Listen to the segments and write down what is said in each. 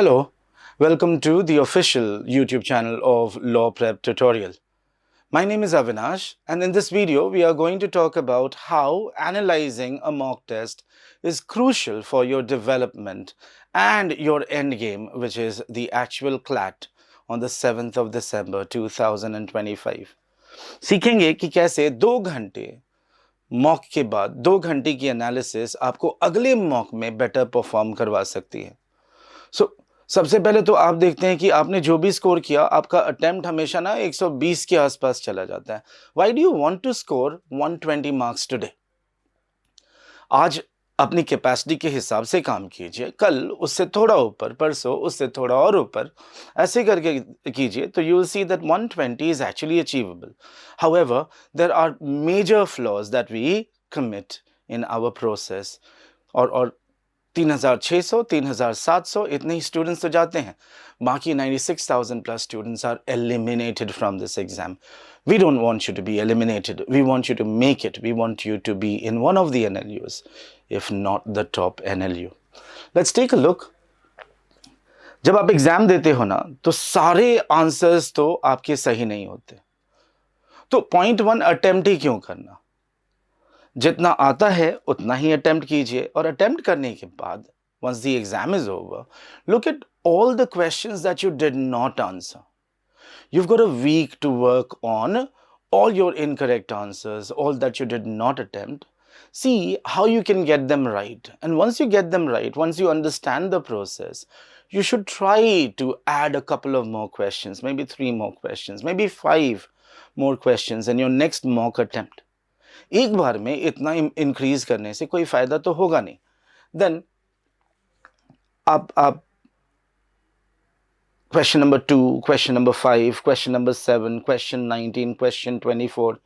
Hello, welcome to the official YouTube channel of Law Prep Tutorial. My name is Avinash, and in this video we are going to talk about how analyzing a mock test is crucial for your development and your end game, which is the actual CLAT on the 7th of December 2025. सीखेंगे कि कैसे 2 घंटे mock के बाद 2 घंटे की analysis आपको अगले मॉक में बेटर परफॉर्म करवा सकती है। सबसे पहले तो आप देखते हैं कि आपने जो भी स्कोर किया, आपका अटेम्प्ट हमेशा ना 120 के आसपास चला जाता है। Why do you want to score 120 marks today? आज अपनी कैपेसिटी के हिसाब से काम कीजिए, कल उससे थोड़ा ऊपर, परसों उससे थोड़ा और ऊपर, ऐसे करके कीजिए तो you will see that 120 is actually achievable. However, there are major flaws that we commit in our process. और 3600, 3700 इतने ही स्टूडेंट्स तो जाते हैं, बाकी 96,000 plus students are eliminated from this exam. We don't want you to be eliminated. We want you to make it. We want you to be in one of the NLUs, if not the top NLU. Let's take a look. जब आप exam देते हो ना, तो सारे answers तो आपके सही नहीं होते, तो 0.1 अटेम्प्ट ही क्यों करना? जितना आता है उतना ही अटेम्प्ट कीजिए, और अटेम्प्ट करने के बाद once the exam is over, look at all the questions that you did not answer. You've got a week to work on all your incorrect answers, all that you did not attempt. See how you can get them right. And once you get them right, once you understand the process, you should try to add a couple of more questions, maybe 3 more questions, maybe 5 more questions in your next mock attempt. एक बार में इतना increase करने से कोई फायदा तो होगा नहीं। Then आप question number 2, question number 5, question number 7, question 19, question 24,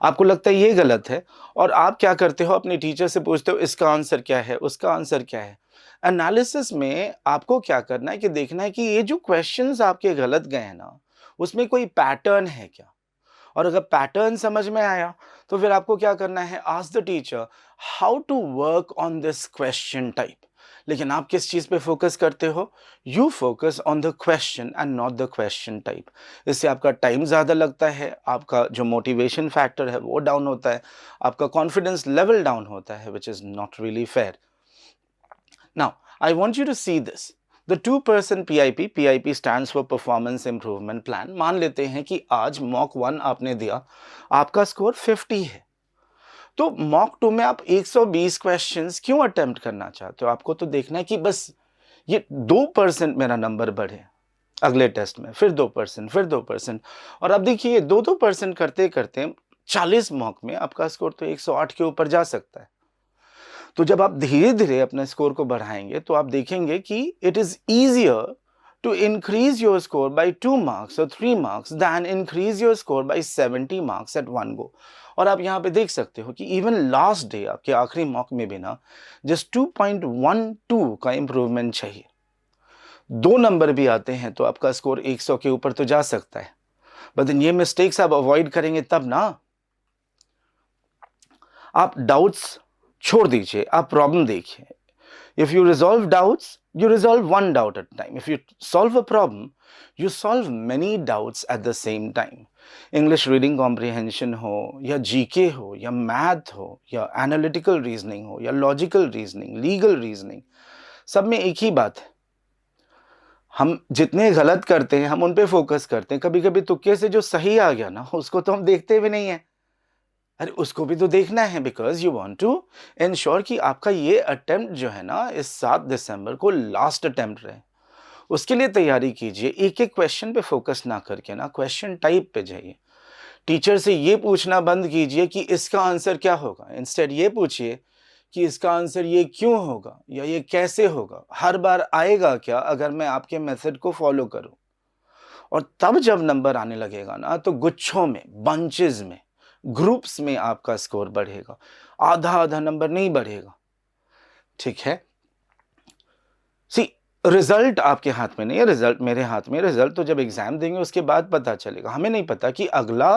आपको लगता है ये गलत है, और आप क्या करते हो, अपने टीचर से पूछते हो इसका आंसर क्या है, उसका आंसर क्या है। एनालिसिस में आपको क्या करना है कि देखना है कि ये जो क्वेश्चंस आपके गलत गए हैं ना, उसमें कोई पैटर्न है क्या, और अगर पैटर्न समझ में आया तो फिर आपको क्या करना है, ask the teacher how to work on this question type. लेकिन आप किस चीज पे फोकस करते हो? You focus on the question and not the question type. इससे आपका टाइम ज़्यादा लगता है, आपका जो मोटिवेशन फैक्टर है वो डाउन होता है, आपका कॉन्फिडेंस लेवल डाउन होता है, which is not really fair. Now I want you to see this, the 2% PIP stands for performance improvement plan. मान लेते हैं कि आज मॉक 1 आपने दिया, आपका स्कोर 50 है, तो मॉक 2 में आप 120 क्वेश्चंस क्यों अटेम्प्ट करना चाहते हो? आपको तो देखना है कि बस ये 2% मेरा नंबर बढ़े अगले टेस्ट में, फिर 2%, फिर 2%, और अब देखिए 2% करते करते 40 मॉक में आपका स्कोर तो 108 के ऊपर जा सकता है। तो जब आप धीरे धीरे अपने स्कोर को बढ़ाएंगे तो आप देखेंगे कि it is easier to increase your score by 2 marks or 3 marks than increase your score by 70 marks at one go. और आप यहाँ पे देख सकते हो कि इवन लास्ट डे आपके आखिरी मॉक में भी ना जस्ट 2.12 का इंप्रूवमेंट चाहिए। 2 नंबर भी आते हैं तो आपका स्कोर 100 के ऊपर तो जा सकता है, बट ये मिस्टेक्स आप अवॉइड करेंगे तब ना। आप डाउट्स छोड़ दीजिए, आप प्रॉब्लम देखिए। If you resolve doubts, you resolve one doubt at a time. If you solve a problem, you solve many doubts at the same time. English reading comprehension हो, या GK हो, या math हो, या analytical reasoning हो, या logical reasoning, legal reasoning, सब में एक ही बात है, हम जितने गलत करते हैं हम उन पे फोकस करते हैं। कभी कभी तुक्के से जो सही आ गया ना, उसको तो हम देखते भी नहीं है। अरे उसको भी तो देखना है, because you want to ensure कि आपका ये अटेम्प्ट जो है ना इस 7 दिसंबर को लास्ट अटेम्प्ट रहे। उसके लिए तैयारी कीजिए, एक एक क्वेश्चन पे फोकस ना करके ना क्वेश्चन टाइप पे जाइए। टीचर से ये पूछना बंद कीजिए कि इसका आंसर क्या होगा, इंस्टेड ये पूछिए कि इसका आंसर ये क्यों होगा या ये कैसे होगा, हर बार आएगा क्या अगर मैं आपके मेथड को फॉलो करूं। और तब जब नंबर आने लगेगा ना तो गुच्छों में, बंचेस में, ग्रुप्स में आपका स्कोर बढ़ेगा, आधा आधा नंबर नहीं बढ़ेगा। ठीक है, सी रिजल्ट आपके हाथ में नहीं है, रिजल्ट मेरे हाथ में। रिजल्ट तो जब एग्जाम देंगे उसके बाद पता चलेगा। हमें नहीं पता कि अगला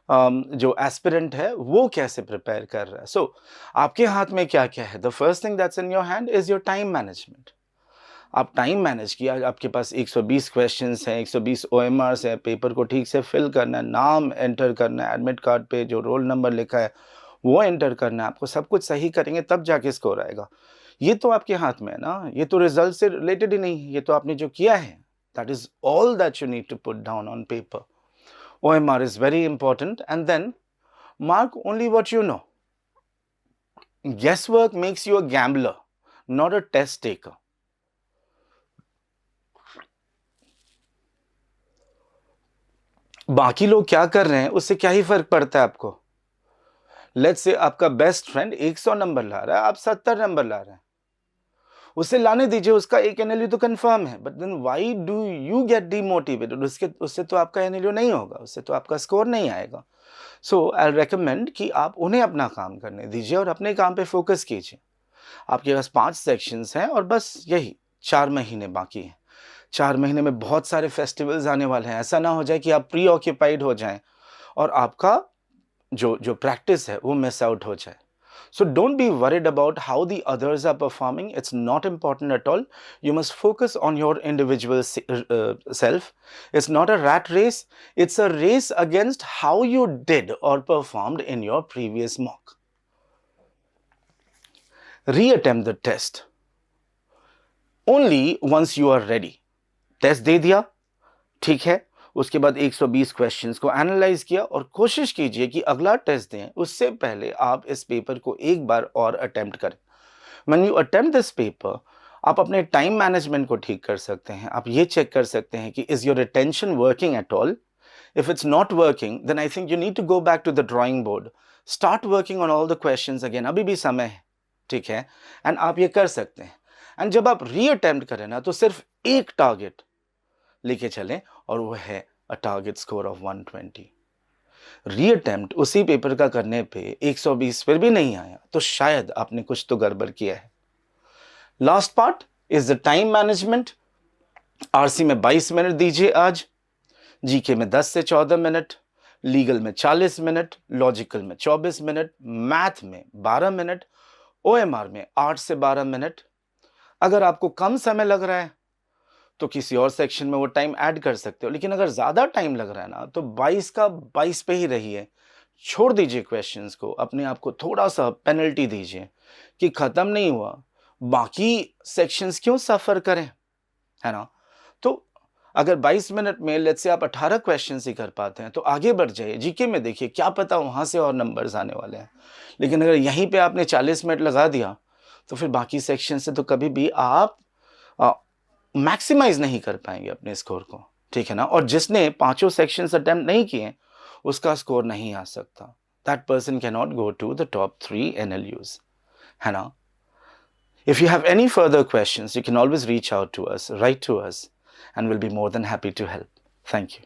जो एस्पिरेंट है वो कैसे प्रिपेयर कर रहा है। सो आपके हाथ में क्या क्या है? The first thing that's in your hand is your time management. आप टाइम मैनेज किया, आपके पास 120 क्वेश्चंस हैं, 120 OMRs हैं, पेपर को ठीक से फिल करना है, नाम एंटर करना है, एडमिट कार्ड पे जो रोल नंबर लिखा है वो एंटर करना है, आपको सब कुछ सही करेंगे तब जाके स्कोर आएगा। ये तो आपके हाथ में है ना, ये तो रिजल्ट से रिलेटेड ही नहीं है, ये तो आपने जो किया है, that is all that you need to put down on paper. OMR is very important, and then mark only what you know. Guesswork makes you a gambler, not a test taker. बाकी लोग क्या कर रहे हैं उससे क्या ही फर्क पड़ता है आपको। लेट्स से आपका बेस्ट फ्रेंड 100 नंबर ला रहा है, आप 70 नंबर ला रहे हैं, उसे लाने दीजिए, उसका एक NLU तो कंफर्म है, but then why do you get demotivated? उससे तो आपका NLU नहीं होगा, उससे तो आपका स्कोर नहीं आएगा। सो आई रेकमेंड कि आप उन्हें अपना काम करने दीजिए और अपने काम पे फोकस कीजिए। आपके पास 5 सेक्शंस हैं और बस यही 4 महीने बाकी हैं। 4 महीने में बहुत सारे फेस्टिवल्स आने वाले हैं। ऐसा ना हो जाए कि आप प्री ऑक्यूपाइड हो जाएं और आपका जो प्रैक्टिस है वो मिस आउट हो जाए। So don't be worried about how the others are performing. It's not important at all. You must focus on your individual self. It's not a rat race. It's a race against how you did or performed in your previous mock. Reattempt the test only once you are ready. Test दे दिया, ठीक है, उसके बाद 120 questions को analyse किया और कोशिश कीजिए कि अगला टेस्ट दें उससे पहले आप इस पेपर को एक बार और अटेम्प्ट करें। When you attempt this paper, आप अपने टाइम मैनेजमेंट को ठीक कर सकते हैं। आप ये चेक कर सकते हैं कि is your attention working at all. If it's not working, then I think you need to go back to the drawing board, start working on all the questions again. अभी भी समय है, ठीक है, एंड आप ये कर सकते हैं। एंड जब आप रीअटेम्प्ट करें ना, तो सिर्फ एक टारगेट लेके चलें और वो है a target score of 120। Reattempt उसी पेपर का करने पे 120 फिर भी नहीं आया तो शायद आपने कुछ तो गड़बड़ किया है। Last part is the time management. RC में 22 मिनट दीजिए आज, जीके में 10 से 14 मिनट, लीगल में 40 मिनट, लॉजिकल में 24 मिनट, मैथ में 12 मिनट, OMR में 8 से 12 मिनट। अगर आपको कम समय लग रहा है तो किसी और सेक्शन में वो टाइम ऐड कर सकते हो, लेकिन अगर ज़्यादा टाइम लग रहा है ना तो 22 का 22 पे ही रहिए। छोड़ दीजिए क्वेश्चंस को, अपने आप को थोड़ा सा पेनल्टी दीजिए कि ख़त्म नहीं हुआ, बाकी सेक्शंस क्यों सफ़र करें, है ना। तो अगर 22 मिनट में लेट्स से आप 18 क्वेश्चन ही कर पाते हैं तो आगे बढ़ जाइए। जीके में देखिए, क्या पता वहाँ से और नंबर्स आने वाले हैं। लेकिन अगर यहीं पे आपने 40 मिनट लगा दिया तो फिर बाकी सेक्शन से तो कभी भी आप मैक्सिमाइज नहीं कर पाएंगे अपने स्कोर को, ठीक है ना। और जिसने पांचों सेक्शंस अटेम्प्ट नहीं किए उसका स्कोर नहीं आ सकता। That person can not go to the top 3 NLUs, है ना। If you have any further questions, you can always reach out to us, write to us, and we'll be more than happy to help. Thank you.